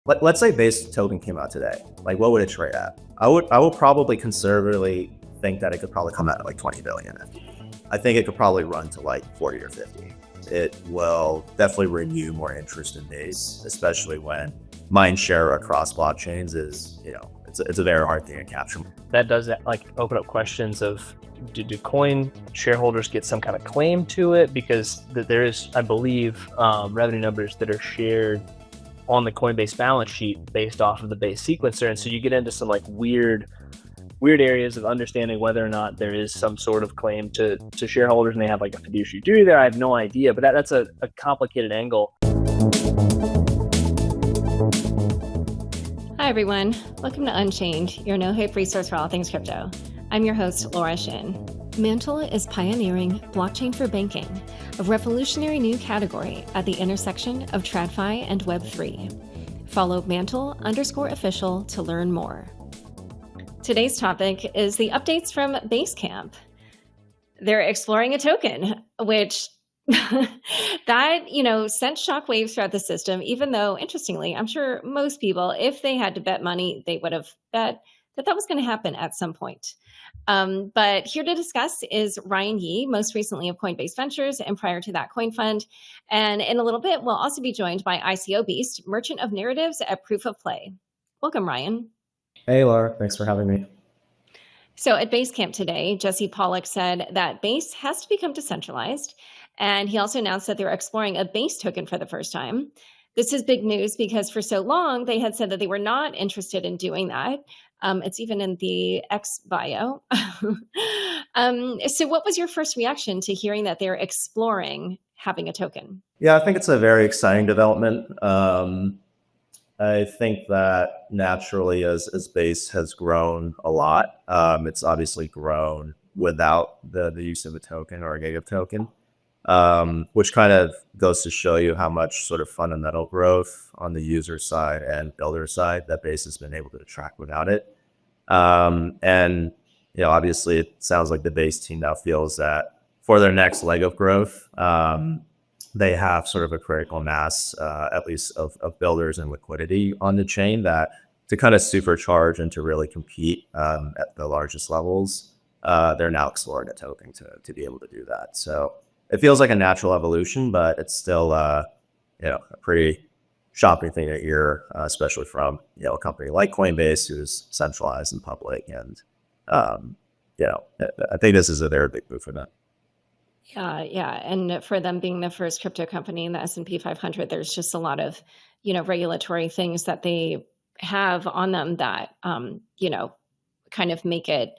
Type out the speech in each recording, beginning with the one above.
let's say Base token came out today. Like, what would it trade at? I would probably conservatively think that it could probably come out at like 20 billion. I think it could probably run to like 40 or 50. It will definitely renew more interest in Base, especially when mind share across blockchains is, it's a very hard thing to capture. That does like open up questions of, do coin shareholders get some kind of claim to it? Because there is, I believe, revenue numbers that are shared on the Coinbase balance sheet based off of the Base sequencer. And so you get into some like weird areas of understanding whether or not there is some sort of claim to shareholders and they have like a fiduciary duty there. I have no idea, but that's a complicated angle. Hi, everyone. Welcome to Unchained, your no-hype resource for all things crypto. I'm your host, Laura Shin. Mantle is pioneering blockchain for banking, a revolutionary new category at the intersection of TradFi and Web3. Follow Mantle_official to learn more. Today's topic is the updates from BaseCamp. They're exploring a token, which that, sent shockwaves throughout the system, even though, interestingly, I'm sure most people, if they had to bet money, they would have bet that was going to happen at some point. But here to discuss is Ryan Yee, most recently of Coinbase Ventures, and prior to that, Coin Fund. And in a little bit, we'll also be joined by ICO Beast, merchant of narratives at Proof of Play. Welcome, Ryan. Hey, Laura. Thanks for having me. So at BaseCamp today, Jesse Pollak said that Base has to become decentralized. And he also announced that they're exploring a Base token for the first time. This is big news because for so long, they had said that they were not interested in doing that. It's even in the X bio. So what was your first reaction to hearing that they're exploring having a token? Yeah, I think it's a very exciting development. I think that naturally as Base has grown a lot, it's obviously grown without the use of a token or a native token, which kind of goes to show you how much sort of fundamental growth on the user side and builder side that Base has been able to attract without it. And, obviously it sounds like the Base team now feels that for their next leg of growth, they have sort of a critical mass, at least of builders and liquidity on the chain that to kind of supercharge and to really compete at the largest levels, they're now exploring a token to be able to do that. So it feels like a natural evolution, but it's still, a pretty shocking thing to hear, especially from, a company like Coinbase, who's centralized and public. And, I think this is a very big move for them. Yeah. And for them being the first crypto company in the S&P 500, there's just a lot of, regulatory things that they have on them that, kind of make it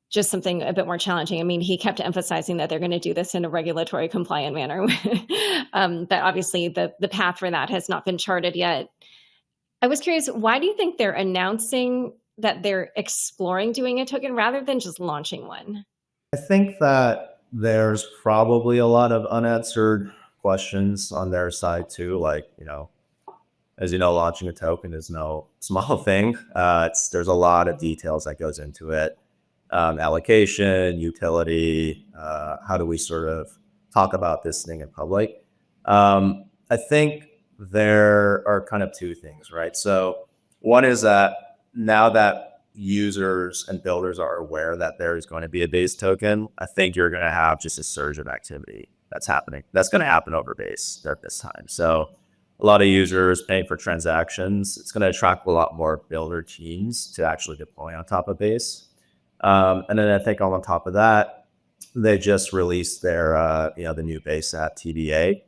just something a bit more challenging. I mean, he kept emphasizing that they're going to do this in a regulatory compliant manner. But obviously the path for that has not been charted yet. I was curious, why do you think they're announcing that they're exploring doing a token rather than just launching one? I think that there's probably a lot of unanswered questions on their side too. Like, as you know, launching a token is no small thing. There's a lot of details that goes into it. Allocation, utility, how do we sort of talk about this thing in public? I think there are kind of two things, right? So one is that now that users and builders are aware that there is going to be a Base token, I think you're going to have just a surge of activity that's happening. That's going to happen over Base at this time. So a lot of users paying for transactions. It's going to attract a lot more builder teams to actually deploy on top of Base. And then I think on top of that, they just released their, the new Base at TBA,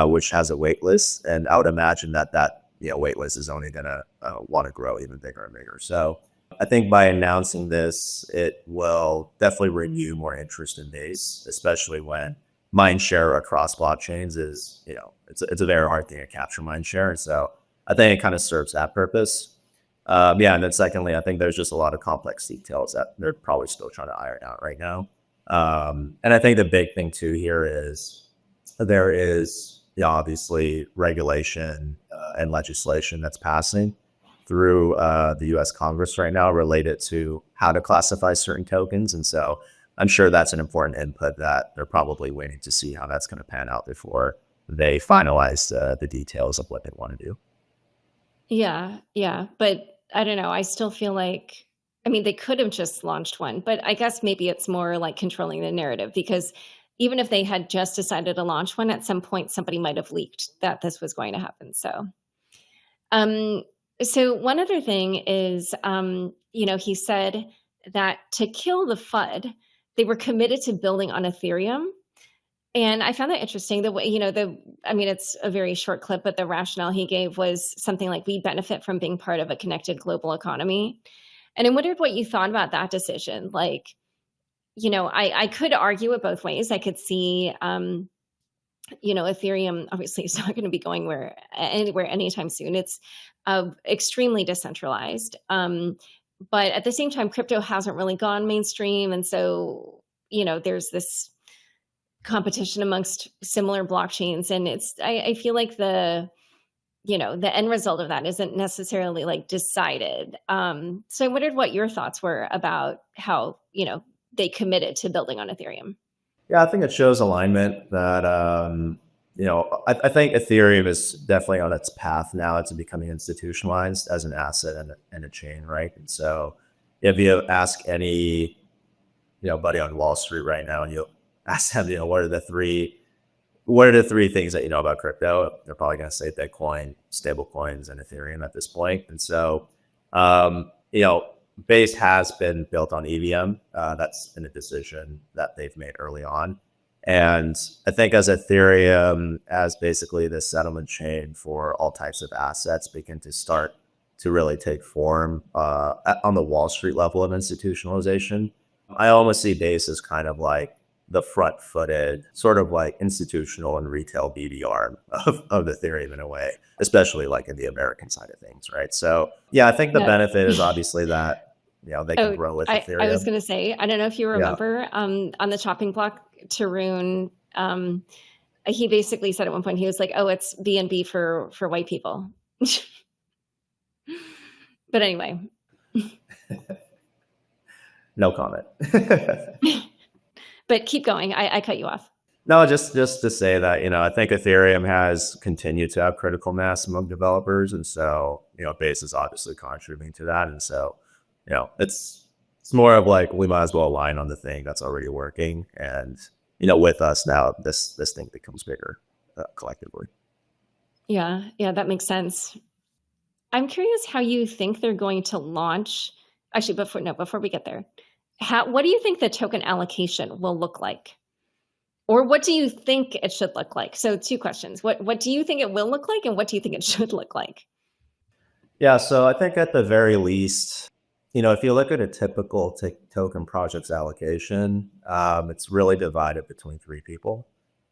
which has a wait list. And I would imagine that wait list is only going to want to grow even bigger and bigger. So I think by announcing this, it will definitely renew more interest in Base, especially when mind share across blockchains is, it's a very hard thing to capture mind share. And so I think it kind of serves that purpose. And then secondly, I think there's just a lot of complex details that they're probably still trying to iron out right now. And I think the big thing too here is there is obviously regulation and legislation that's passing through the US Congress right now related to how to classify certain tokens. And so I'm sure that's an important input that they're probably waiting to see how that's going to pan out before they finalize the details of what they want to do. Yeah, yeah. But I don't know. I still feel like, I mean, they could have just launched one, but I guess maybe it's more like controlling the narrative because even if they had just decided to launch one, at some point somebody might have leaked that this was going to happen. Um, so one other thing is, he said that to kill the FUD, they were committed to building on Ethereum. And I found that interesting. The way, I mean, it's a very short clip, but the rationale he gave was something like we benefit from being part of a connected global economy. And I wondered what you thought about that decision. Like, I could argue it both ways. I could see, Ethereum obviously is not going to be going anywhere anytime soon. It's extremely decentralized. But at the same time, crypto hasn't really gone mainstream. And so, there's this competition amongst similar blockchains. And I feel like the end result of that isn't necessarily like decided. So I wondered what your thoughts were about how, they committed to building on Ethereum. Yeah, I think it shows alignment that, I think Ethereum is definitely on its path now to becoming institutionalized as an asset and a chain, right? And so if you ask any, buddy on Wall Street right now and you ask them, what are the three things that you know about crypto? They're probably going to say Bitcoin, stable coins, and Ethereum at this point. And so, Base has been built on EVM. That's been a decision that they've made early on. And I think as Ethereum, as basically the settlement chain for all types of assets, begin to start to really take form on the Wall Street level of institutionalization, I almost see Base as kind of like the front-footed, sort of like institutional and retail BDR of Ethereum in a way, especially like in the American side of things, right? So yeah, I think the Yeah. benefit is obviously that they can grow with Ethereum. I was going to say, I don't know if you Yeah. remember on the chopping block, Tarun, he basically said at one point, he was like, oh, it's B&B for white people. But anyway. No comment. But keep going. I cut you off. No, just to say that, I think Ethereum has continued to have critical mass among developers. And so, Base is obviously contributing to that. And so, it's more of like, we might as well align on the thing that's already working. And, with us now, this thing becomes bigger collectively. Yeah, that makes sense. I'm curious how you think they're going to launch. Actually, before we get there, what do you think the token allocation will look like? Or what do you think it should look like? So 2 questions. What do you think it will look like, and what do you think it should look like? Yeah, so I think at the very least, if you look at a typical token project's allocation, it's really divided between 3 people.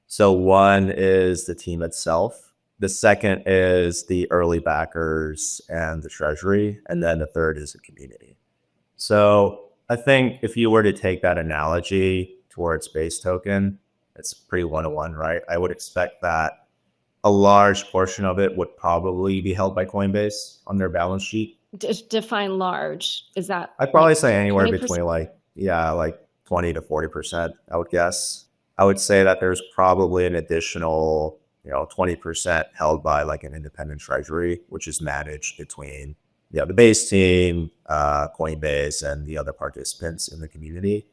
So one is the team itself. The second is the early backers and the treasury. And then the third is the community. So I think if you were to take that analogy towards Base token, it's pretty one-to-one, right? I would expect that a large portion of it would probably be held by Coinbase on their balance sheet. Define large. Is that? I'd probably say anywhere 20%? between like 20 to 40%, I would guess. I would say that there's probably an additional, 20% held by like an independent treasury, which is managed between the Base team, Coinbase, and the other participants in the community.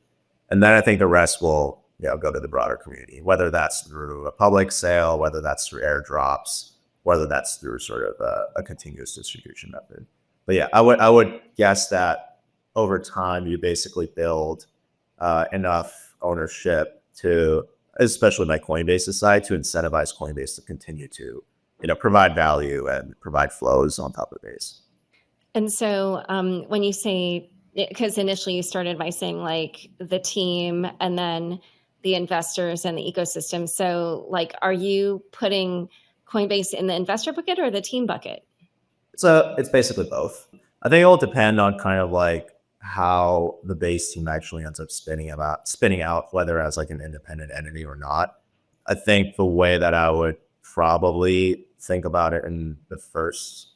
And then I think the rest will go to the broader community, whether that's through a public sale, whether that's through airdrops, whether that's through sort of a continuous distribution method. But yeah, I would guess that over time you basically build enough ownership to, especially by Coinbase's side, to incentivize Coinbase to continue to provide value and provide flows on top of Base. And so when you say, because initially you started by saying like the team and then the investors and the ecosystem. So like, are you putting Coinbase in the investor bucket or the team bucket? So it's basically both. I think it will depend on kind of like how the Base team actually ends up spinning out, whether as like an independent entity or not. I think the way that I would probably think about it in the first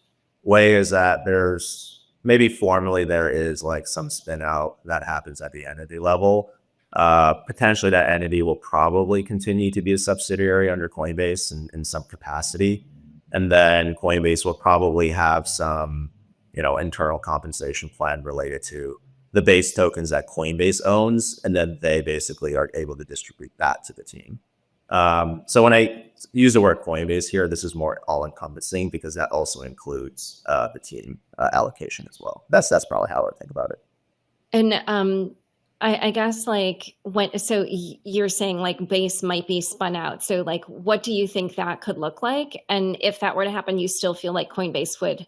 way is that there's maybe formally there is like some spin out that happens at the entity level. Potentially that entity will probably continue to be a subsidiary under Coinbase in some capacity. And then Coinbase will probably have some, internal compensation plan related to the base tokens that Coinbase owns. And then they basically are able to distribute that to the team. So when I use the word Coinbase here, this is more all encompassing because that also includes the team allocation as well. That's probably how I would think about it. And I guess you're saying like Base might be spun out. So like, what do you think that could look like? And if that were to happen, you still feel like Coinbase would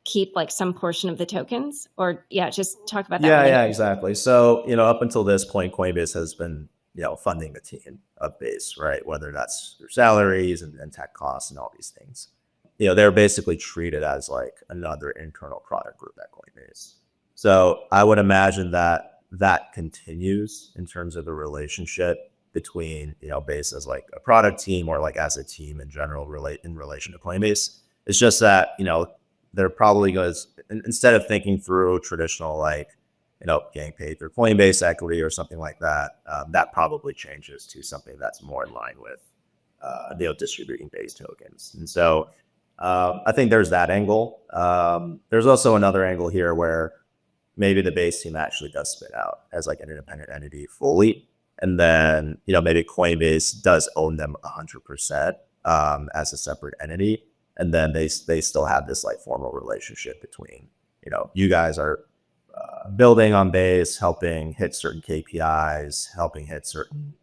keep like some portion of the tokens? Or just talk about that. Yeah, exactly. So, up until this point, Coinbase has been, funding the team of Base, right? Whether that's their salaries and tech costs and all these things. They're basically treated as like another internal product group at Coinbase. So I would imagine that continues in terms of the relationship between, Base as like a product team or like as a team in general in relation to Coinbase. It's just that, they're probably going to, instead of thinking through traditional, like, getting paid through Coinbase equity or something like that, that probably changes to something that's more in line with, distributing Base tokens. And so I think there's that angle. There's also another angle here where maybe the Base team actually does spin out as like an independent entity fully. And then, maybe Coinbase does own them 100% as a separate entity. And then they still have this like formal relationship between, you guys are building on Base, helping hit certain KPIs, helping hit certain,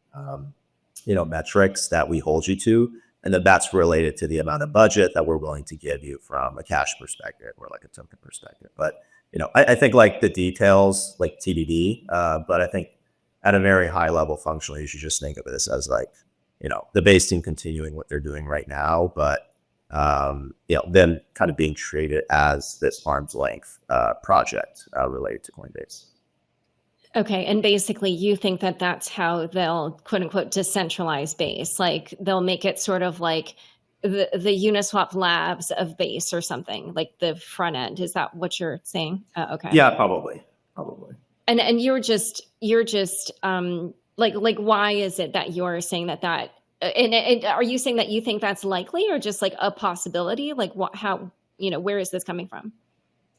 metrics that we hold you to. And then that's related to the amount of budget that we're willing to give you from a cash perspective or like a token perspective. But, I think like the details, like TBD, but I think at a very high level functionally, you should just think of this as like, the Base team continuing what they're doing right now, but them kind of being treated as this arm's length project related to Coinbase. Okay. And basically you think that that's how they'll quote unquote decentralize Base. Like they'll make it sort of like the Uniswap labs of Base or something, like the front end. Is that what you're saying? Okay. Yeah, probably. And you're just like, why is it that you're saying that and are you saying that you think that's likely or just like a possibility? Like where is this coming from?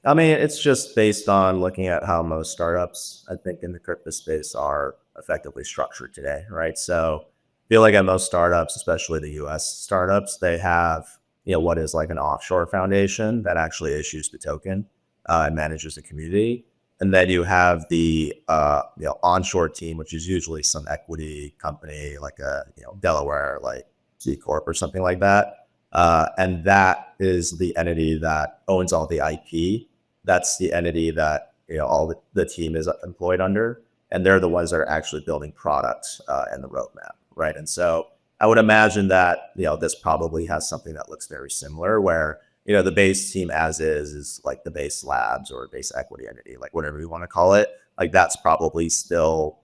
I mean, it's just based on looking at how most startups, I think, in the crypto space are effectively structured today, right? So I feel like at most startups, especially the US startups, they have, what is like an offshore foundation that actually issues the token and manages the community. And then you have the onshore team, which is usually some equity company like a Delaware, like C Corp or something like that. And that is the entity that owns all the IP. That's the entity that all the team is employed under, and they're the ones that are actually building products and the roadmap, right? And so I would imagine that this probably has something that looks very similar, where the Base team as is like the Base Labs or Base Equity entity, like whatever you want to call it. Like that's probably still,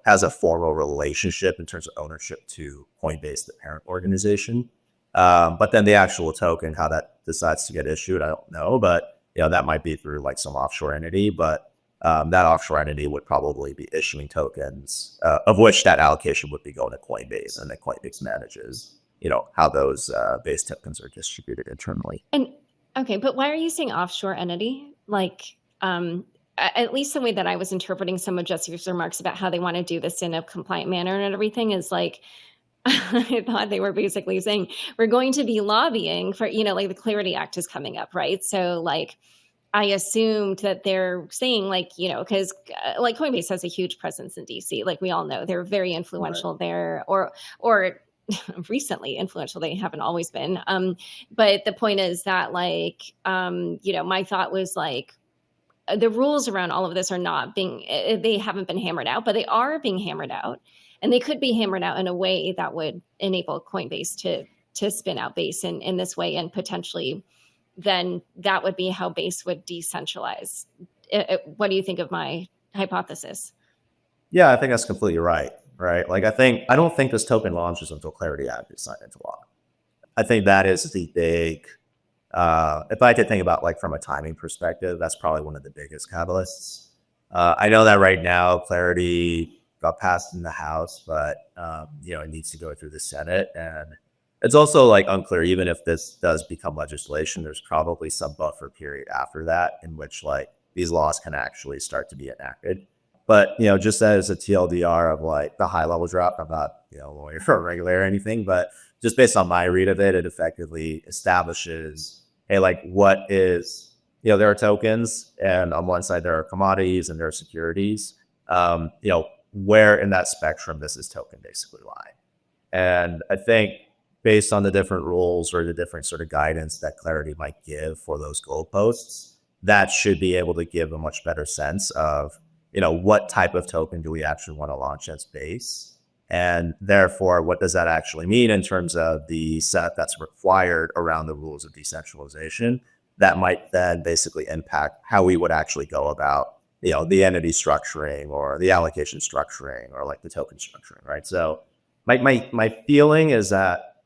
has a formal relationship in terms of ownership to Coinbase, the parent organization. But then the actual token, how that decides to get issued, I don't know. But, that might be through like some offshore entity. But that offshore entity would probably be issuing tokens, of which that allocation would be going to Coinbase, and then Coinbase manages how those Base tokens are distributed internally. And okay, but why are you saying offshore entity? Like, at least the way that I was interpreting some of Jesse's remarks about how they want to do this in a compliant manner and everything is like, I thought they were basically saying we're going to be lobbying for, like the Clarity Act is coming up, right? So like, I assumed that they're saying like, because like Coinbase has a huge presence in DC, like we all know they're very influential there, or recently influential. They haven't always been. But the point is that like, my thought was like, the rules around all of this are they haven't been hammered out, but they are being hammered out. And they could be hammered out in a way that would enable Coinbase to spin out Base in this way, and potentially then that would be how Base would decentralize. What do you think of my hypothesis? Yeah, I think that's completely right. Like I don't think this token launches until Clarity Act is signed into law. I think that is the big, if I had to think about like from a timing perspective, that's probably one of the biggest catalysts. I know that right now Clarity got passed in the House, but it needs to go through the Senate, and it's also like unclear, even if this does become legislation, there's probably some buffer period after that in which like these laws can actually start to be enacted. But, just as a TLDR of like the high level drop, I'm not, a lawyer or regular or anything, but just based on my read of it, it effectively establishes, hey, like what is, there are tokens, and on one side there are commodities and there are securities. Where in that spectrum does this token basically lie? And I think based on the different rules or the different sort of guidance that Clarity might give for those goalposts, that should be able to give a much better sense of, what type of token do we actually want to launch as Base? And therefore, what does that actually mean in terms of the setup that's required around the rules of decentralization? That might then basically impact how we would actually go about, the entity structuring or the allocation structuring or like the token structuring, right? So my feeling is that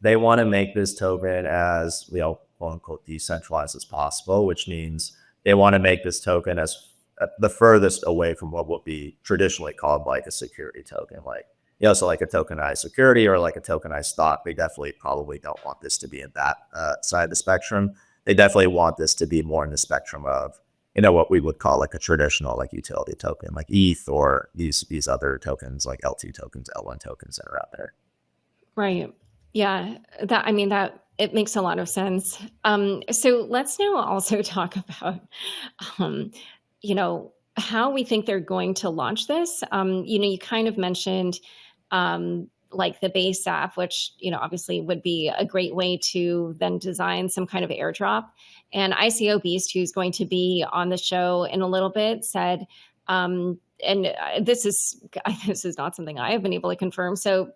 they want to make this token as, quote unquote, decentralized as possible, which means they want to make this token as the furthest away from what would be traditionally called like a security token, like, so like a tokenized security or like a tokenized stock. They definitely probably don't want this to be in that side of the spectrum. They definitely want this to be more in the spectrum of, what we would call like a traditional like utility token, like ETH or these other tokens like L2 tokens, L1 tokens that are out there. Right. Yeah. That it makes a lot of sense. So let's now also talk about, how we think they're going to launch this. You kind of mentioned, like the Base app, which, obviously would be a great way to then design some kind of airdrop. And ICO Beast, who's going to be on the show in a little bit, said, and this is not something I have been able to confirm. So,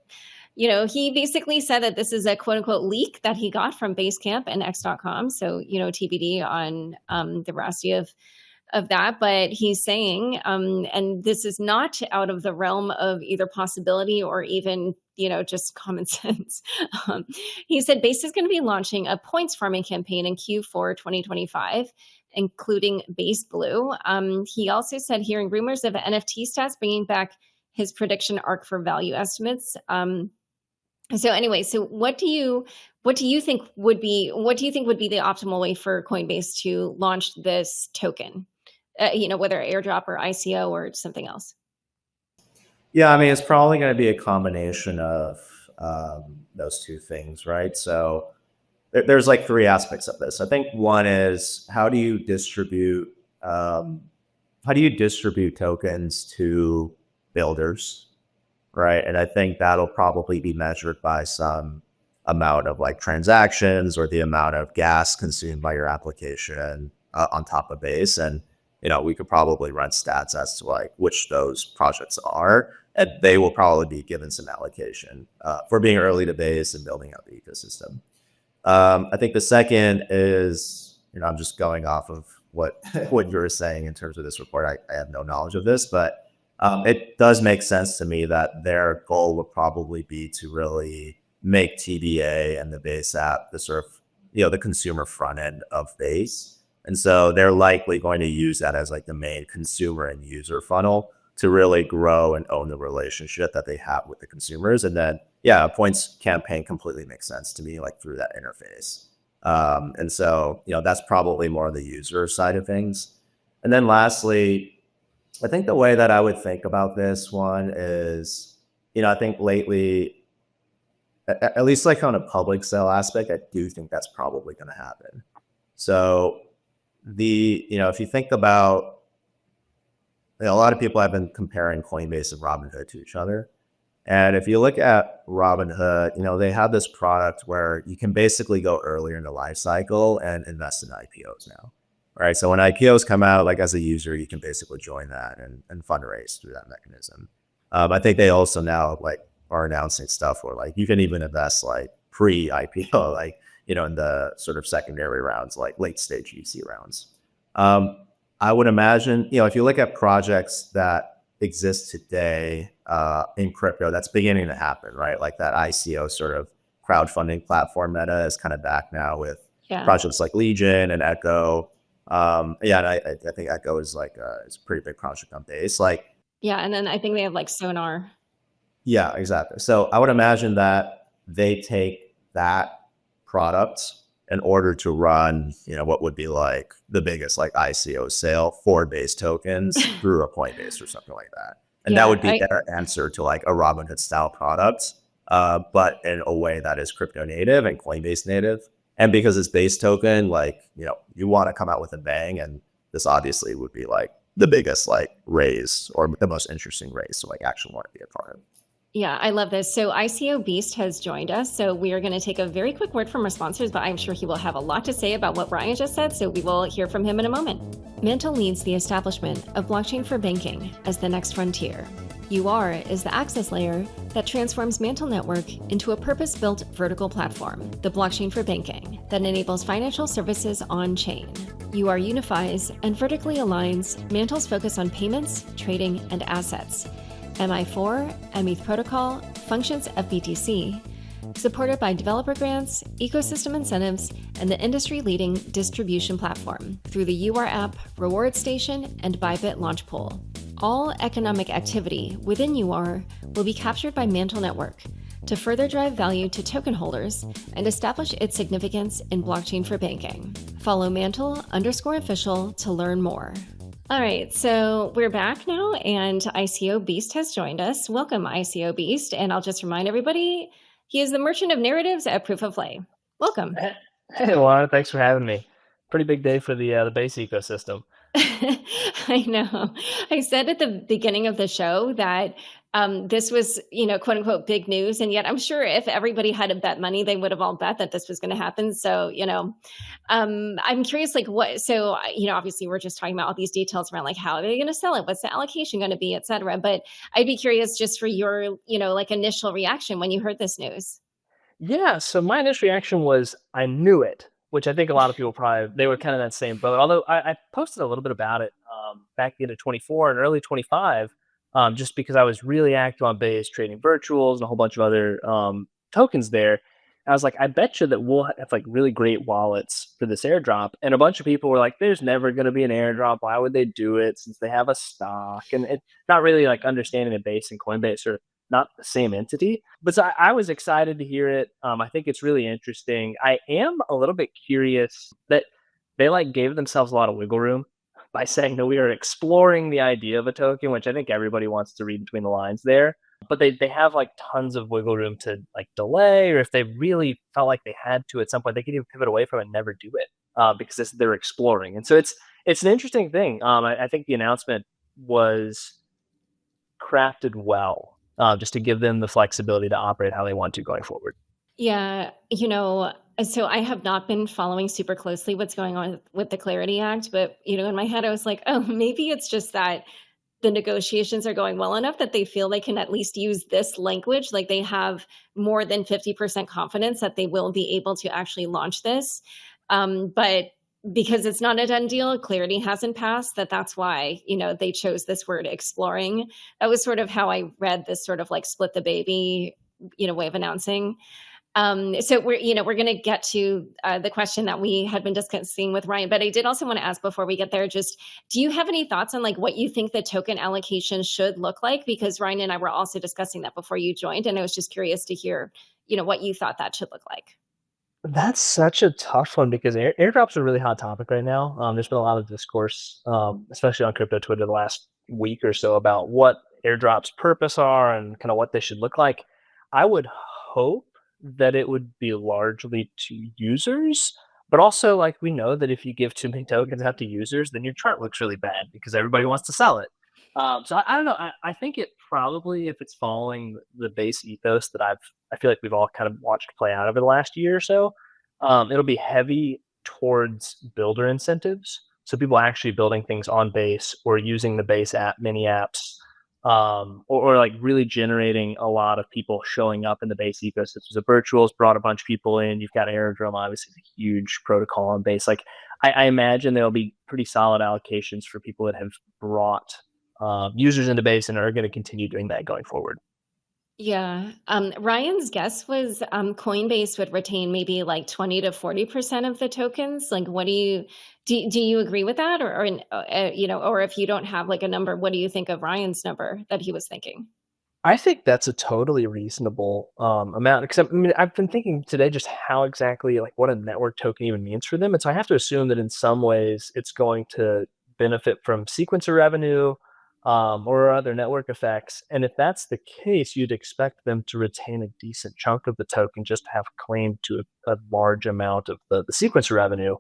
he basically said that this is a quote unquote leak that he got from BaseCamp and X.com. So, TBD on the veracity of that, but he's saying, and this is not out of the realm of either possibility or even, just common sense. He said Base is going to be launching a points farming campaign in Q4 2025, including Base Blue. He also said hearing rumors of NFT stats bringing back his prediction arc for value estimates. So anyway, what do you think would be the optimal way for Coinbase to launch this token? Whether airdrop or ICO or something else. Yeah, it's probably going to be a combination of those two things, right? So there's like three aspects of this. I think one is how do you distribute tokens to builders, right? And I think that'll probably be measured by some amount of like transactions or the amount of gas consumed by your application on top of Base. And we could probably run stats as to like which those projects are, and they will probably be given some allocation for being early to Base and building out the ecosystem. I think the second is, I'm just going off of what you were saying in terms of this report. I have no knowledge of this, but it does make sense to me that their goal would probably be to really make TBA and the Base app the sort of, the consumer front end of Base. And so they're likely going to use that as like the main consumer and user funnel to really grow and own the relationship that they have with the consumers. And then, a points campaign completely makes sense to me, like through that interface. And so, that's probably more the user side of things. And then lastly, I think the way that I would think about this one is, I think lately, at least like on a public sale aspect, I do think that's probably going to happen. So if you think about, a lot of people have been comparing Coinbase and Robinhood to each other. And if you look at Robinhood, they have this product where you can basically go earlier in the life cycle and invest in IPOs now, right? So when IPOs come out, like as a user, you can basically join that and fundraise through that mechanism. I think they also now like are announcing stuff where like you can even invest like pre-IPO, like, in the sort of secondary rounds, like late stage UC rounds. I would imagine, if you look at projects that exist today in crypto, that's beginning to happen, right? Like that ICO sort of crowdfunding platform Meta is kind of back now with projects like Legion and Echo. And I think Echo is like it's a pretty big project on Base. Like, and then I think they have like Sonar. Yeah, exactly. So I would imagine that they take that product in order to run, what would be like the biggest like ICO sale for Base tokens through a Coinbase or something like that. And that would be their answer to like a Robinhood style product, but in a way that is crypto native and Coinbase native. And because it's Base token, like, you want to come out with a bang, and this obviously would be like the biggest like raise or the most interesting raise. So like actually want to be a part of. Yeah, I love this. So ICO Beast has joined us. So we are going to take a very quick word from our sponsors, but I'm sure he will have a lot to say about what Ryan just said. So we will hear from him in a moment. Mantle leads the establishment of blockchain for banking as the next frontier. UR is the access layer that transforms Mantle Network into a purpose-built vertical platform, the blockchain for banking, that enables financial services on-chain. UR unifies and vertically aligns Mantle's focus on payments, trading, and assets. MI4, METH protocol, functions FBTC, supported by developer grants, ecosystem incentives, and the industry-leading distribution platform through the UR app, Reward Station, and Bybit Launch Pool. All economic activity within UR will be captured by Mantle Network to further drive value to token holders and establish its significance in blockchain for banking. Follow Mantle_official to learn more. All right, so we're back now, and ICO Beast has joined us. Welcome, ICO Beast. And I'll just remind everybody, he is the merchant of narratives at Proof of Play. Welcome. Hey, Lana, thanks for having me. Pretty big day for the Base ecosystem. I know. I said at the beginning of the show that this was, quote unquote, big news. And yet I'm sure if everybody had to bet money, they would have all bet that this was going to happen. So, I'm curious, like obviously we're just talking about all these details around like, how are they going to sell it? What's the allocation going to be, et cetera. But I'd be curious just for your, like initial reaction when you heard this news. Yeah. So my initial reaction was, I knew it, which I think a lot of people they were kind of in that same boat. Although I posted a little bit about it back into 24 and early 25, just because I was really active on Base, trading virtuals and a whole bunch of other tokens there. I was like, I bet you that we'll have like really great wallets for this airdrop. And a bunch of people were like, there's never going to be an airdrop. Why would they do it since they have a stock? And it's not really like understanding that Base and Coinbase are not the same entity. But so I was excited to hear it. I think it's really interesting. I am a little bit curious that they like gave themselves a lot of wiggle room by saying that we are exploring the idea of a token, which I think everybody wants to read between the lines there. But they have like tons of wiggle room to like delay, or if they really felt like they had to at some point, they could even pivot away from it and never do it because they're exploring. And so it's an interesting thing. I think the announcement was crafted well, just to give them the flexibility to operate how they want to going forward. Yeah, so I have not been following super closely what's going on with the Clarity Act, but in my head I was like, oh, maybe it's just that the negotiations are going well enough that they feel they can at least use this language. Like they have more than 50% confidence that they will be able to actually launch this. But because it's not a done deal, Clarity hasn't passed, that's why, they chose this word exploring. That was sort of how I read this sort of like split the baby, way of announcing. So we're going to get to the question that we had been discussing with Ryan, but I did also want to ask before we get there, just do you have any thoughts on like what you think the token allocation should look like? Because Ryan and I were also discussing that before you joined, and I was just curious to hear, what you thought that should look like. That's such a tough one because airdrops are a really hot topic right now. There's been a lot of discourse, especially on crypto Twitter the last week or so, about what airdrops' purpose are and kind of what they should look like. I would hope that it would be largely to users, but also like we know that if you give too many tokens out to users, then your chart looks really bad because everybody wants to sell it. So I don't know. I think it probably, if it's following the Base ethos that I feel like we've all kind of watched play out over the last year or so, it'll be heavy towards builder incentives. So people actually building things on Base or using the Base app, mini apps, or like really generating a lot of people showing up in the Base ecosystem. So virtuals brought a bunch of people in. You've got Airdrop, obviously a huge protocol on Base. Like I imagine there'll be pretty solid allocations for people that have brought users into Base and are going to continue doing that going forward. Yeah. Ryan's guess was Coinbase would retain maybe like 20 to 40% of the tokens. Like, what do you agree with that? Or if you don't have like a number, what do you think of Ryan's number that he was thinking? I think that's a totally reasonable amount. Because I mean, I've been thinking today just how exactly like what a network token even means for them, and so I have to assume that in some ways it's going to benefit from sequencer revenue or other network effects. And if that's the case, you'd expect them to retain a decent chunk of the token just to have claim to a large amount of the sequencer revenue.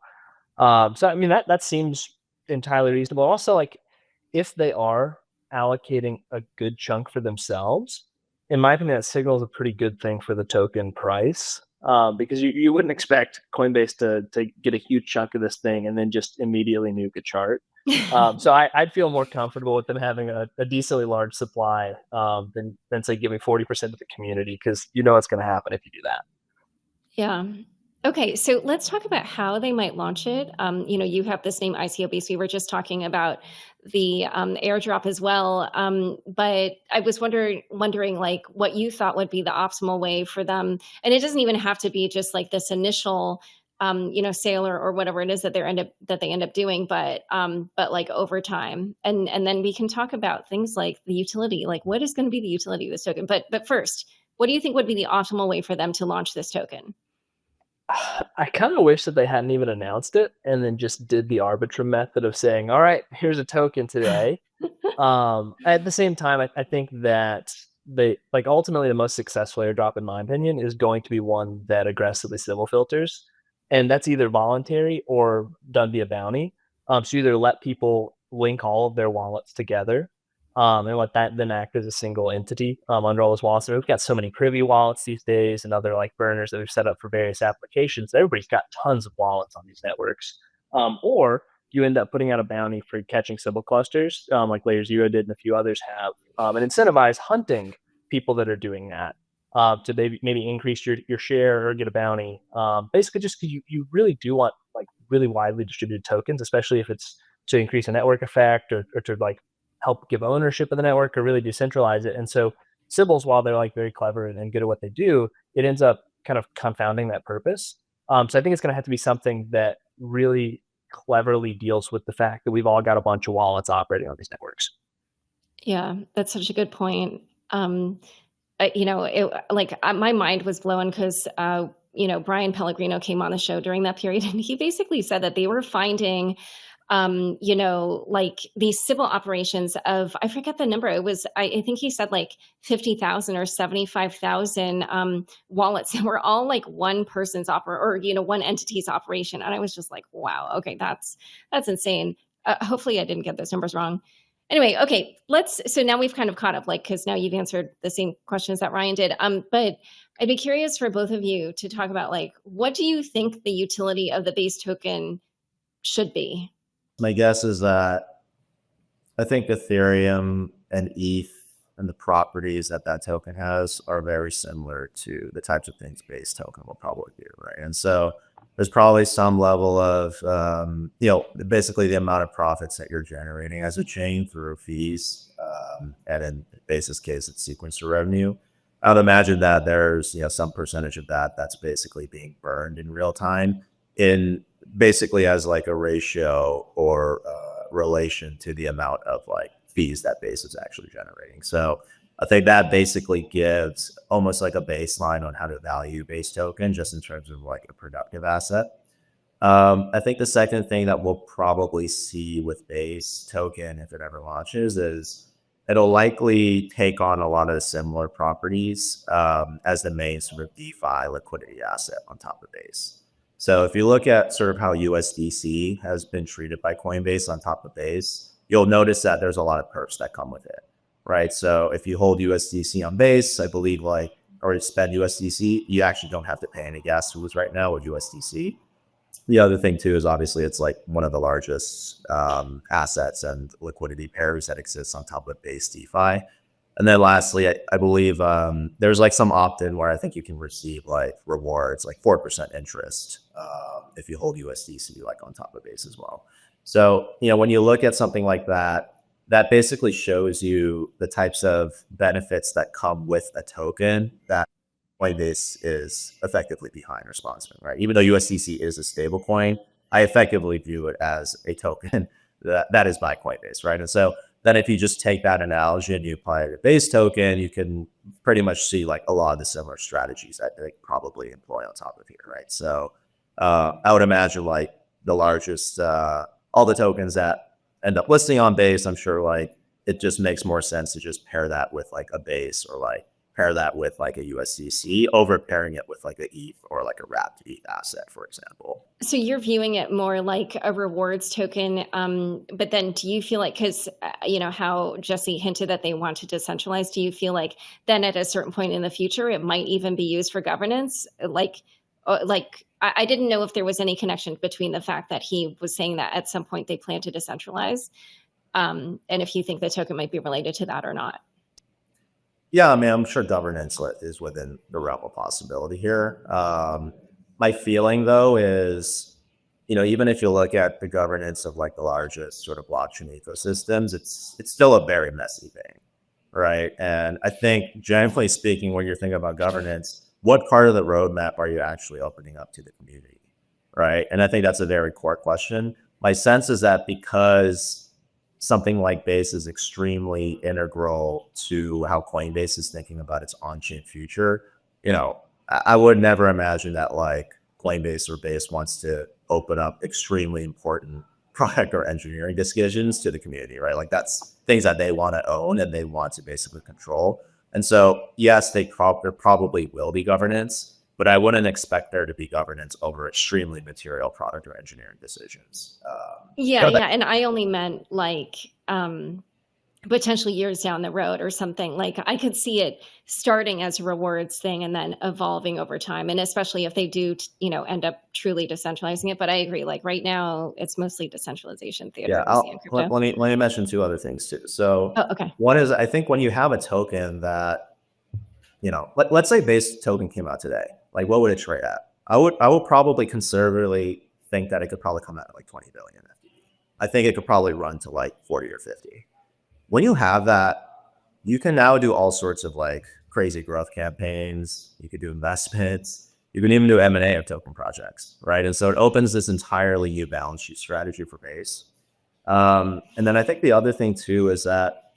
So I mean that seems entirely reasonable. Also, like if they are allocating a good chunk for themselves, in my opinion, that signals a pretty good thing for the token price. Because you wouldn't expect Coinbase to get a huge chunk of this thing and then just immediately nuke a chart. So I'd feel more comfortable with them having a decently large supply than say giving 40% of the community, because you know what's going to happen if you do that. Yeah. Okay, so let's talk about how they might launch it. You have this name ICO Beast. We were just talking about the airdrop as well. But I was wondering like what you thought would be the optimal way for them. And it doesn't even have to be just like this initial sale or whatever it is that they end up doing, but like over time. And then we can talk about things like the utility, like what is going to be the utility of this token. But first, what do you think would be the optimal way for them to launch this token? I kind of wish that they hadn't even announced it and then just did the Arbitrum method of saying, all right, here's a token today. At the same time, I think that they like ultimately the most successful airdrop, in my opinion, is going to be one that aggressively sybil filters. And that's either voluntary or done via bounty. So either let people link all of their wallets together and let that then act as a single entity under all those wallets. And we've got so many privy wallets these days and other like burners that we've set up for various applications. Everybody's got tons of wallets on these networks. Or you end up putting out a bounty for catching sybil clusters, like Layer Zero did and a few others have, and incentivize hunting people that are doing that to maybe increase your share or get a bounty. Basically, just because you really do want like really widely distributed tokens, especially if it's to increase a network effect or to like help give ownership of the network or really decentralize it. And so Sybils, while they're like very clever and good at what they do, it ends up kind of confounding that purpose. So I think it's going to have to be something that really cleverly deals with the fact that we've all got a bunch of wallets operating on these networks. Yeah, that's such a good point. My mind was blown because Brian Pellegrino came on the show during that period, and he basically said that they were finding like these sybil operations of, I forget the number. It was, I think he said like 50,000 or 75,000 wallets that were all like one person's one entity's operation. And I was just like, wow, okay, that's insane. Hopefully I didn't get those numbers wrong. Anyway, okay, so now we've kind of caught up, like, because now you've answered the same questions that Ryan did. But I'd be curious for both of you to talk about, like, what do you think the utility of the Base token should be? My guess is that I think Ethereum and ETH and the properties that token has are very similar to the types of things Base token will probably do, right? And so there's probably some level of, basically the amount of profits that you're generating as a chain through fees, and in Base's case, it's sequencer revenue. I would imagine that there's some percentage of that's basically being burned in real time in basically as like a ratio or relation to the amount of like fees that Base is actually generating. So I think that basically gives almost like a baseline on how to value Base token just in terms of like a productive asset. I think the second thing that we'll probably see with Base token, if it ever launches, is it'll likely take on a lot of the similar properties as the main sort of DeFi liquidity asset on top of Base. So if you look at sort of how USDC has been treated by Coinbase on top of Base, you'll notice that there's a lot of perks that come with it, right? So if you hold USDC on Base, I believe or spend USDC, you actually don't have to pay any gas fees right now with USDC. The other thing too is obviously it's like one of the largest assets and liquidity pairs that exists on top of Base DeFi. And then lastly, I believe there's like some opt-in where I think you can receive like rewards, like 4% interest if you hold USDC like on top of Base as well. So, when you look at something like that, that basically shows you the types of benefits that come with a token that Coinbase is effectively behind or sponsoring, right? Even though USDC is a stable coin, I effectively view it as a token that is by Coinbase, right? And so then if you just take that analogy and you apply it to Base token, you can pretty much see like a lot of the similar strategies that they probably employ on top of here, right? So I would imagine like the largest, all the tokens that end up listing on Base, I'm sure like it just makes more sense to just pair that with like a Base, or like pair that with like a USDC over pairing it with like a ETH or like a wrapped ETH asset, for example. So you're viewing it more like a rewards token, but then do you feel like, because how Jesse hinted that they want to decentralize, do you feel like then at a certain point in the future it might even be used for governance? I didn't know if there was any connection between the fact that he was saying that at some point they plan to decentralize, and if you think the token might be related to that or not. Yeah, I mean, I'm sure governance is within the realm of possibility here. My feeling though is, even if you look at the governance of like the largest sort of blockchain ecosystems, it's still a very messy thing, right? And I think generally speaking, when you're thinking about governance, what part of the roadmap are you actually opening up to the community, right? And I think that's a very core question. My sense is that because something like Base is extremely integral to how Coinbase is thinking about its on-chain future, I would never imagine that like Coinbase or Base wants to open up extremely important product or engineering decisions to the community, right? Like that's things that they want to own and they want to basically control. And so, yes, there probably will be governance, but I wouldn't expect there to be governance over extremely material product or engineering decisions. And I only meant like potentially years down the road or something. Like I could see it starting as a rewards thing and then evolving over time, and especially if they do, end up truly decentralizing it. But I agree, like right now, it's mostly decentralization theater. Yeah, let me mention two other things too. So okay. One is, I think when you have a token that, let's say Base token came out today, like what would it trade at? I would probably conservatively think that it could probably come out at like 20 billion. I think it could probably run to like 40 or 50. When you have that, you can now do all sorts of like crazy growth campaigns. You could do investments. You can even do M&A of token projects, right? And so it opens this entirely new balance sheet strategy for Base. And then I think the other thing too is that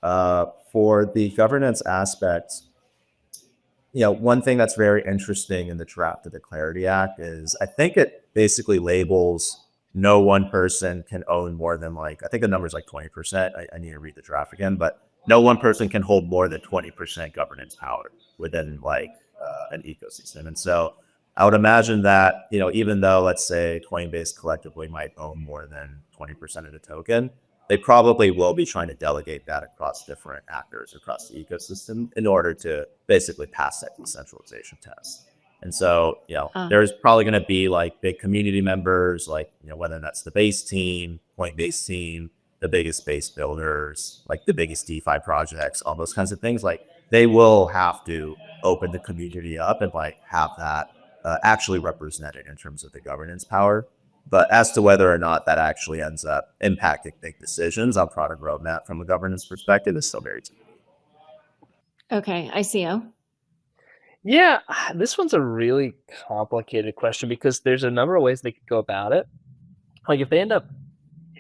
for the governance aspect, one thing that's very interesting in the draft of the Clarity Act is I think it basically labels no one person can own more than like, I think the number is like 20%. I need to read the draft again, but no one person can hold more than 20% governance power within like an ecosystem. And so I would imagine that, even though let's say Coinbase collectively might own more than 20% of the token, they probably will be trying to delegate that across different actors across the ecosystem in order to basically pass that decentralization test. And so, there's probably going to be like big community members, like, whether that's the Base team, Coinbase team, the biggest Base builders, like the biggest DeFi projects, all those kinds of things. Like they will have to open the community up and like have that actually represented in terms of the governance power. But as to whether or not that actually ends up impacting big decisions on product roadmap from a governance perspective is still very TBD. Okay, ICO. Yeah, this one's a really complicated question because there's a number of ways they could go about it. Like if they end up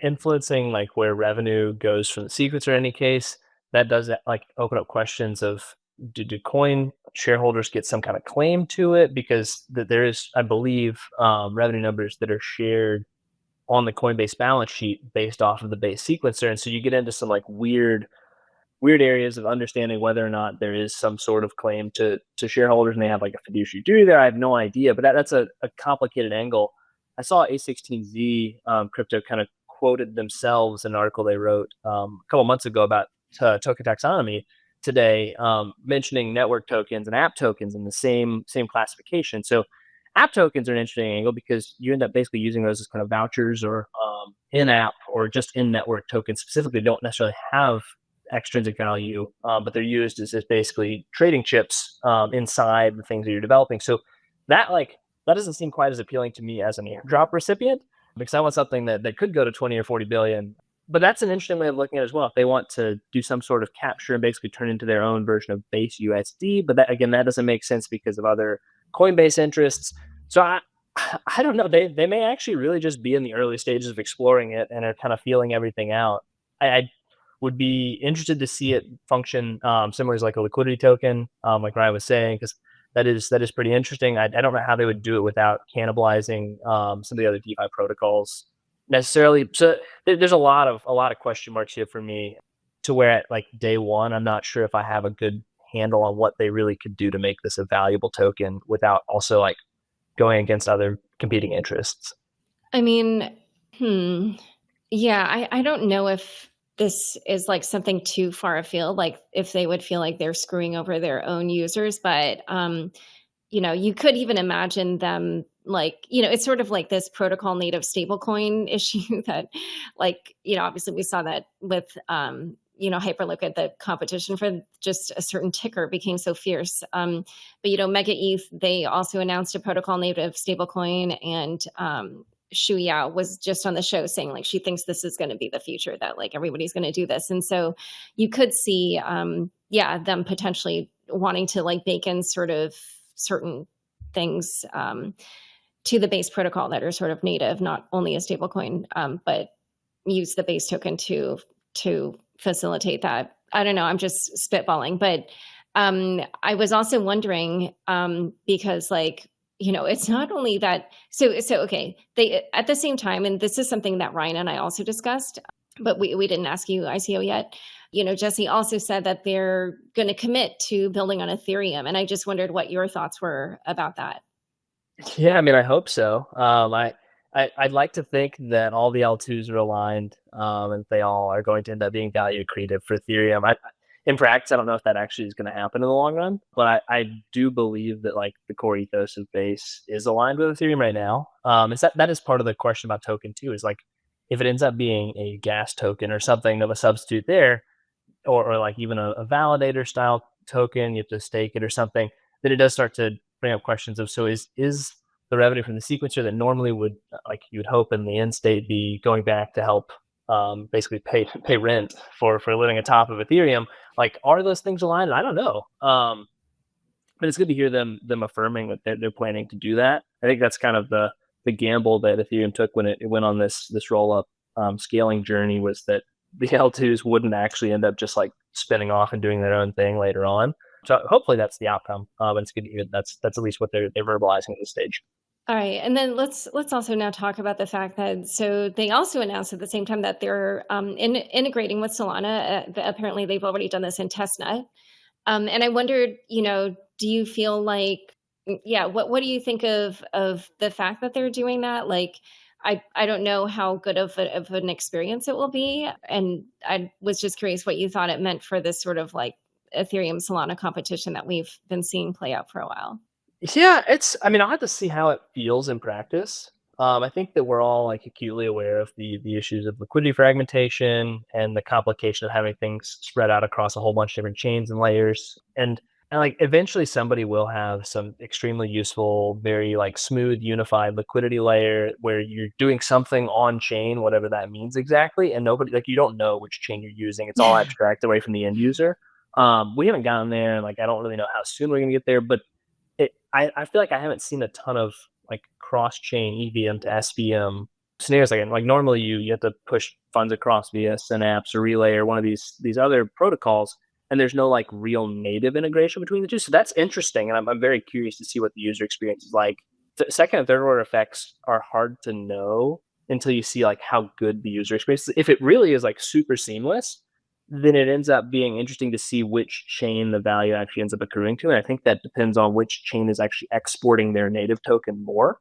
influencing like where revenue goes from the sequence or any case, that does like open up questions of do coin shareholders get some kind of claim to it? Because there is, I believe, revenue numbers that are shared on the Coinbase balance sheet based off of the Base sequencer. And so you get into some like weird areas of understanding whether or not there is some sort of claim to shareholders and they have like a fiduciary duty there. I have no idea, but that's a complicated angle. I saw A16Z crypto kind of quoted themselves in an article they wrote a couple months ago about token taxonomy today, mentioning network tokens and app tokens in the same classification. So app tokens are an interesting angle because you end up basically using those as kind of vouchers or in-app or just in-network tokens specifically don't necessarily have extrinsic value, but they're used as basically trading chips inside the things that you're developing. So that doesn't seem quite as appealing to me as an airdrop recipient because I want something that could go to 20 or 40 billion. But that's an interesting way of looking at it as well. If they want to do some sort of capture and basically turn into their own version of Base USD, but that doesn't make sense because of other Coinbase interests. So I don't know. They may actually really just be in the early stages of exploring it and are kind of feeling everything out. I Would be interested to see it function similar as like a liquidity token, like Ryan was saying, because that is pretty interesting. I don't know how they would do it without cannibalizing some of the other DeFi protocols necessarily. So there's a lot of question marks here for me, to where at like day one, I'm not sure if I have a good handle on what they really could do to make this a valuable token without also like going against other competing interests. I mean, yeah, I don't know if this is like something too far afield, like if they would feel like they're screwing over their own users, but you could even imagine them like, it's sort of like this protocol native stablecoin issue that like, obviously we saw that with Hyperliquid, the competition for just a certain ticker became so fierce. But Mega ETH, they also announced a protocol native stablecoin, and Shu Yao was just on the show saying like she thinks this is going to be the future, that like everybody's going to do this. And so you could see them potentially wanting to like bake in sort of certain things to the base protocol that are sort of native, not only a stablecoin, but use the base token to facilitate that. I don't know, I'm just spitballing, but I was also wondering because like, it's not only that. So okay. They at the same time, and this is something that Ryan and I also discussed, but we didn't ask you ICO yet. Jesse also said that they're going to commit to building on Ethereum, and I just wondered what your thoughts were about that. Yeah, I mean, I hope so. I'd like to think that all the L2s are aligned, and they all are going to end up being value accretive for Ethereum. In practice, I don't know if that actually is going to happen in the long run, but I do believe that like the core ethos of Base is aligned with Ethereum right now. That is part of the question about token too, is like if it ends up being a gas token or something of a substitute there, or like even a validator style token, you have to stake it or something, then it does start to bring up questions of, so is the revenue from the sequencer that normally would, like you would hope in the end state, be going back to help basically pay rent for living atop of Ethereum. Like, are those things aligned? I don't know. But it's good to hear them affirming that they're planning to do that. I think that's kind of the gamble that Ethereum took when it went on this roll up scaling journey, was that the L2s wouldn't actually end up just like spinning off and doing their own thing later on. So hopefully that's the outcome. But it's good to hear that's at least what they're verbalizing at this stage. All right, and then let's also now talk about the fact that, so they also announced at the same time that they're integrating with Solana. Apparently, they've already done this in testnet, and I wondered, do you feel like, what do you think of the fact that they're doing that? Like, I don't know how good of an experience it will be, and I was just curious what you thought it meant for this sort of like Ethereum Solana competition that we've been seeing play out for a while. Yeah, I'll have to see how it feels in practice. I think that we're all like acutely aware of the issues of liquidity fragmentation and the complication of having things spread out across a whole bunch of different chains and layers. And like eventually somebody will have some extremely useful, very like smooth, unified liquidity layer where you're doing something on chain, whatever that means exactly, and nobody, like, you don't know which chain you're using. It's all abstract away from the end user. We haven't gotten there, and like I don't really know how soon we're gonna get there, but I feel like I haven't seen a ton of like cross-chain EVM to SVM scenarios again. Like normally you have to push funds across via Synapse or Relay or one of these other protocols, and there's no like real native integration between the two. So that's interesting, and I'm very curious to see what the user experience is like. The second and third order effects are hard to know until you see like how good the user experience is. If it really is like super seamless, then it ends up being interesting to see which chain the value actually ends up accruing to. And I think that depends on which chain is actually exporting their native token more.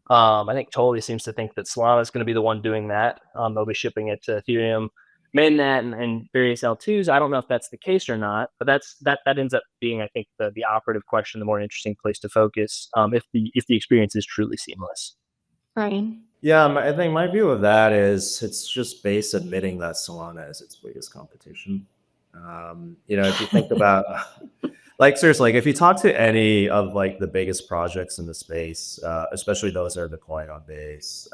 I think totally seems to think that Solana is going to be the one doing that. They'll be shipping it to Ethereum mainnet and various L2s. I don't know if that's the case or not, but that ends up being, I think, the operative question, the more interesting place to focus, if the experience is truly seamless. Ryan? Yeah, I think my view of that is it's just Base admitting that Solana is its biggest competition. If you think about, like, seriously, like if you talk to any of like the biggest projects in the space, especially those that are deploying on Base,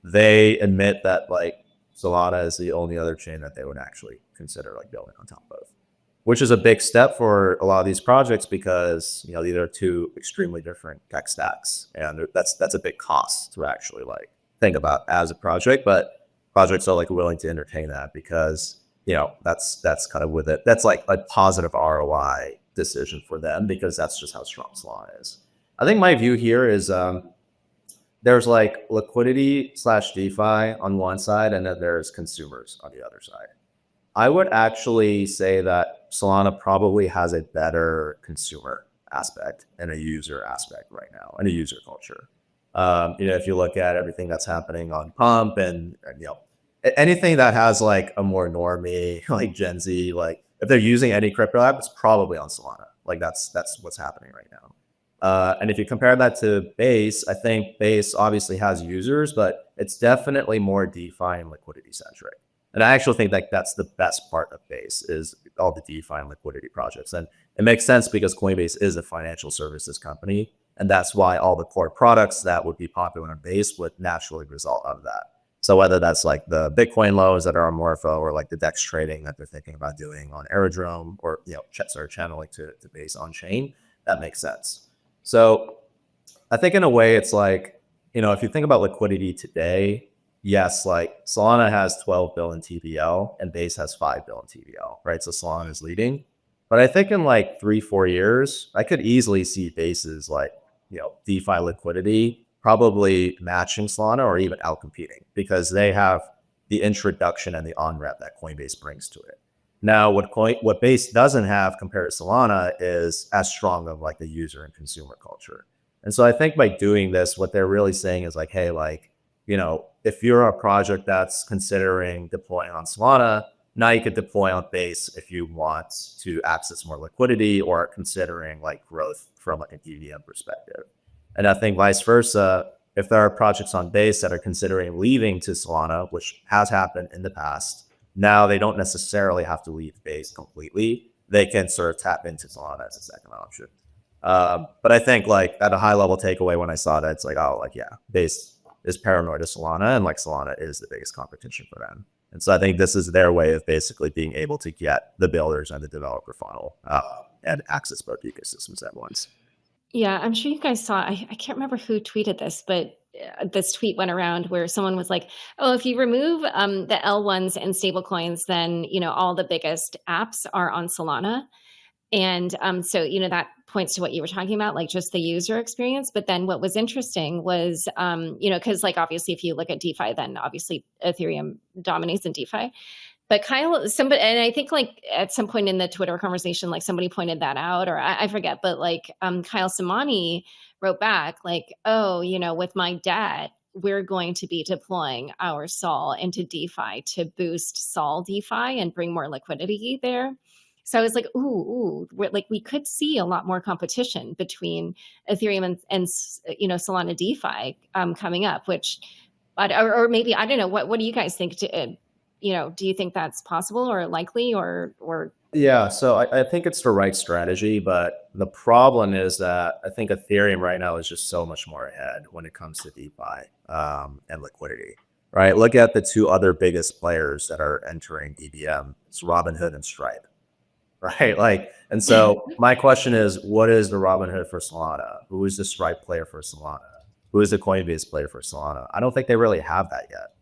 they admit that like Solana is the only other chain that they would actually consider like building on top of, which is a big step for a lot of these projects because, these are two extremely different tech stacks. And that's a big cost to actually like think about as a project. But projects are like willing to entertain that because, you know, that's kind of with it. That's like a positive ROI decision for them because that's just how strong Solana is. I think my view here is there's like liquidity / DeFi on one side, and then there's consumers on the other side. I would actually say that Solana probably has a better consumer aspect and a user aspect right now, and a user culture. You know, if you look at everything that's happening on Pump and you know, anything that has like a more normie, like Gen Z, like if they're using any crypto app, it's probably on Solana. Like that's what's happening right now. And if you compare that to Base, I think Base obviously has users, but it's definitely more DeFi and liquidity centric. And I actually think that that's the best part of Base is all the DeFi and liquidity projects. And it makes sense because Coinbase is a financial services company. And that's why all the core products that would be popular on Base would naturally result out of that. So whether that's like the Bitcoin loans that are on Morpho or like the DEX trading that they're thinking about doing on airdrop or, you know, channeling to Base Unchained, that makes sense. So I think in a way it's like, you know, if you think about liquidity today, yes, like Solana has 12 billion TVL and Base has 5 billion TVL, right? So Solana is leading. But I think in like 3-4 years, I could easily see Base's like, you know, DeFi liquidity probably matching Solana or even outcompeting because they have the introduction and the on-ramp that Coinbase brings to it. Now, what Base doesn't have compared to Solana is as strong of like the user and consumer culture. And so I think by doing this, what they're really saying is like, hey, like, you know, if you're a project that's considering deploying on Solana, now you could deploy on Base if you want to access more liquidity or considering like growth from like an EVM perspective. And I think vice versa, if there are projects on Base that are considering leaving to Solana, which has happened in the past, now they don't necessarily have to leave Base completely. They can sort of tap into Solana as a second option. But I think like at a high level takeaway when I saw that, it's like, oh, like, yeah, Base is paranoid to Solana and like Solana is the biggest competition for them. And so I think this is their way of basically being able to get the builders and the developer funnel and access both ecosystems at once. Yeah, I'm sure you guys saw, I can't remember who tweeted this, but this tweet went around where someone was like, oh, if you remove the L1s and stable coins, then, you know, all the biggest apps are on Solana. And so, you know, that points to what you were talking about, like just the user experience. But then what was interesting was, you know, because like obviously if you look at DeFi, then obviously Ethereum dominates in DeFi. But Kyle, somebody, and I think like at some point in the Twitter conversation, like somebody pointed that out, or I forget, but like Kyle Samani wrote back like, oh, you know, with my debt, we're going to be deploying our Sol into DeFi to boost Sol DeFi and bring more liquidity there. So I was like, ooh, like we could see a lot more competition between Ethereum and you know, Solana DeFi coming up, which, or maybe, I don't know, what do you guys think? You know, do you think that's possible or likely or? Yeah, so I think it's the right strategy, but the problem is that I think Ethereum right now is just so much more ahead when it comes to DeFi and liquidity, right? Look at the two other biggest players that are entering EVM. It's Robinhood and Stripe, right? Like, and so my question is, what is the Robinhood for Solana? Who is the Stripe player for Solana? Who is the Coinbase player for Solana? I don't think they really have that yet,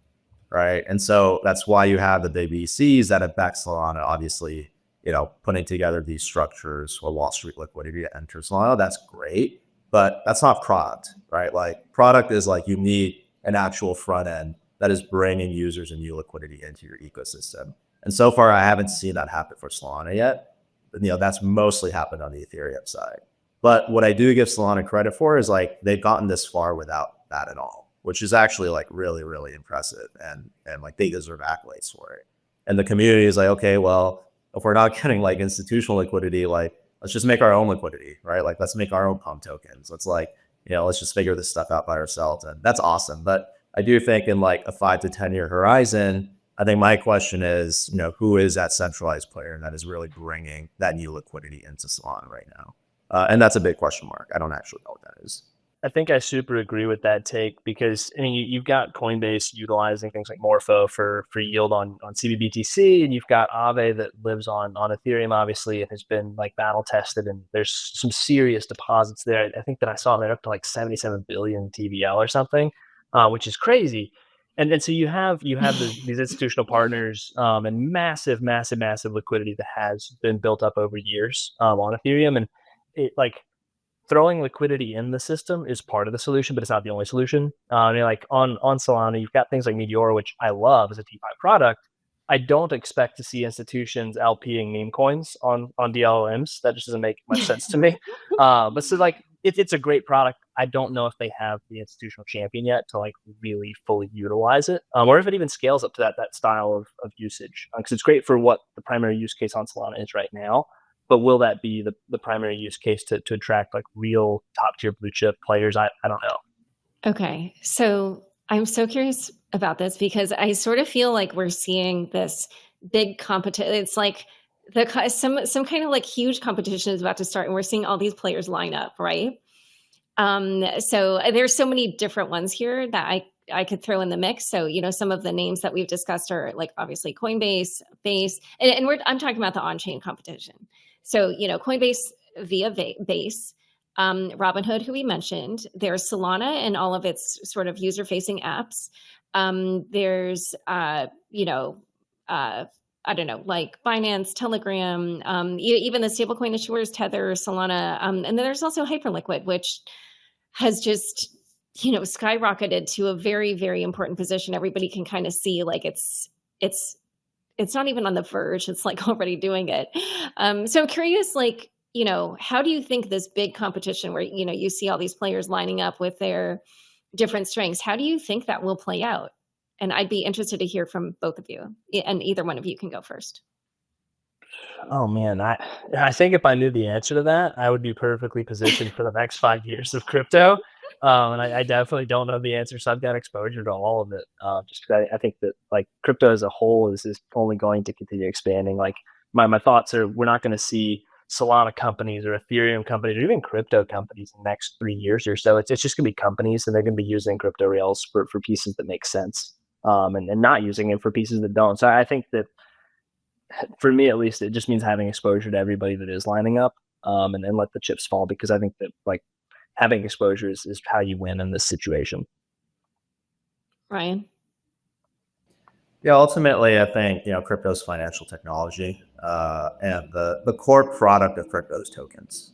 right? And so that's why you have the big VCs that have backed Solana, obviously, you know, putting together these structures for Wall Street liquidity to enter Solana. That's great, but that's not product, right? Like product is like you need an actual front end that is bringing users and new liquidity into your ecosystem. And so far, I haven't seen that happen for Solana yet. But, you know, that's mostly happened on the Ethereum side. But what I do give Solana credit for is like they've gotten this far without that at all, which is actually like really, really impressive. And like they deserve accolades for it. And the community is like, okay, well, if we're not getting like institutional liquidity, like let's just make our own liquidity, right? Like let's make our own pump tokens. Let's like, you know, let's just figure this stuff out by ourselves. And that's awesome. But I do think in like a 5 to 10 year horizon, I think my question is, you know, who is that centralized player that is really bringing that new liquidity into Solana right now? And that's a big question mark. I don't actually know what that is. I think I super agree with that take because I mean you've got Coinbase utilizing things like Morpho for yield on CBBTC, and you've got Aave that lives on Ethereum obviously and has been like battle tested, and there's some serious deposits there. I think that I saw they're up to like 77 billion TVL or something, which is crazy. And so you have these institutional partners and massive liquidity that has been built up over years on Ethereum, and it like throwing liquidity in the system is part of the solution, but it's not the only solution. Like on Solana, you've got things like Meteor, which I love as a DeFi product. I don't expect to see institutions LPing meme coins on DLMs. That just doesn't make much sense to me. But so like it's a great product. I don't know if they have the institutional champion yet to like really fully utilize it, or if it even scales up to that style of usage. Because it's great for what the primary use case on Solana is right now. But will that be the primary use case to attract like real top tier blue chip players? I don't know. Okay, so I'm so curious about this because I sort of feel like we're seeing this big competition. It's like some kind of like huge competition is about to start, and we're seeing all these players line up, right? So there's so many different ones here that I could throw in the mix. So, some of the names that we've discussed are like obviously Coinbase, Base, and I'm talking about the on-chain competition. So, Coinbase via Base, Robinhood, who we mentioned, there's Solana and all of its sort of user-facing apps. There's, I don't know, like Binance, Telegram, even the stablecoin issuers, Tether, Solana. And then there's also Hyperliquid, which has just, skyrocketed to a very, very important position. Everybody can kind of see like it's not even on the verge. It's like already doing it. So I'm curious, like, how do you think this big competition where, you see all these players lining up with their different strengths, how do you think that will play out? And I'd be interested to hear from both of you, and either one of you can go first. Oh man, I think if I knew the answer to that, I would be perfectly positioned for the next 5 years of crypto. And I definitely don't know the answer, so I've got exposure to all of it. Just because I think that like crypto as a whole is only going to continue expanding. Like my thoughts are, we're not going to see Solana companies or Ethereum companies or even crypto companies in the next 3 years or so. It's just going to be companies, and they're going to be using crypto rails for pieces that make sense, and not using it for pieces that don't. So I think that, for me at least, it just means having exposure to everybody that is lining up, and then let the chips fall, because I think that like having exposure is how you win in this situation. Ryan? Yeah, ultimately, I think crypto is financial technology, and the core product of crypto is tokens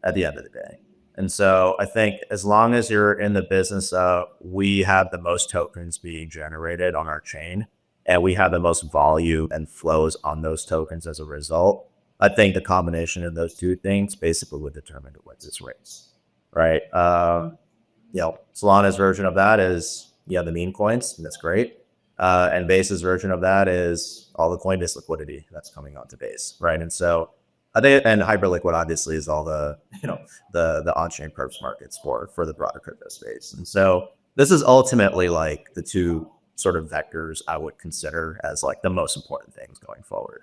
at the end of the day. And so I think as long as you're in the business of we have the most tokens being generated on our chain, and we have the most volume and flows on those tokens as a result, I think the combination of those two things basically would determine who wins this race, right? Solana's version of that is the meme coins, and that's great. And Base's version of that is all the Coinbase liquidity that's coming onto Base, right? And so I think, and Hyperliquid obviously is all the the on-chain perps markets for the broader crypto space. And so this is ultimately like the two sort of vectors I would consider as like the most important things going forward.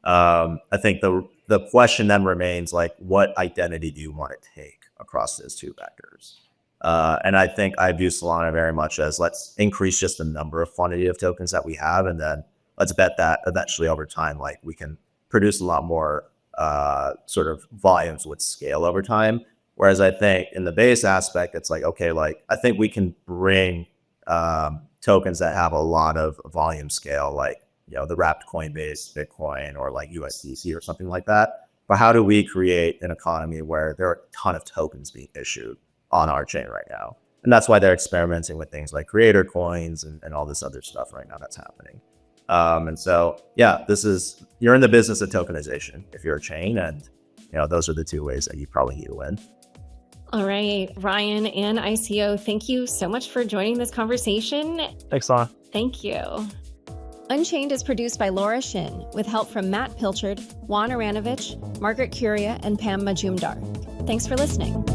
I think the question then remains like, what identity do you want to take across those two vectors? And I think I view Solana very much as, let's increase just the number of quantity of tokens that we have, and then let's bet that eventually over time, like we can produce a lot more sort of volumes with scale over time. Whereas I think in the Base aspect, it's like, okay, like I think we can bring tokens that have a lot of volume scale, like the wrapped Coinbase, Bitcoin, or like USDC or something like that. But how do we create an economy where there are a ton of tokens being issued on our chain right now? And that's why they're experimenting with things like creator coins and all this other stuff right now that's happening. And so, yeah, you're in the business of tokenization if you're a chain, and those are the two ways that you probably need to win. All right, Ryan and ICO, thank you so much for joining this conversation. Thanks, Lana. Thank you. Unchained is produced by Laura Shin with help from Matt Pilchard, Juan Aranovich, Margaret Curia, and Pam Majumdar. Thanks for listening.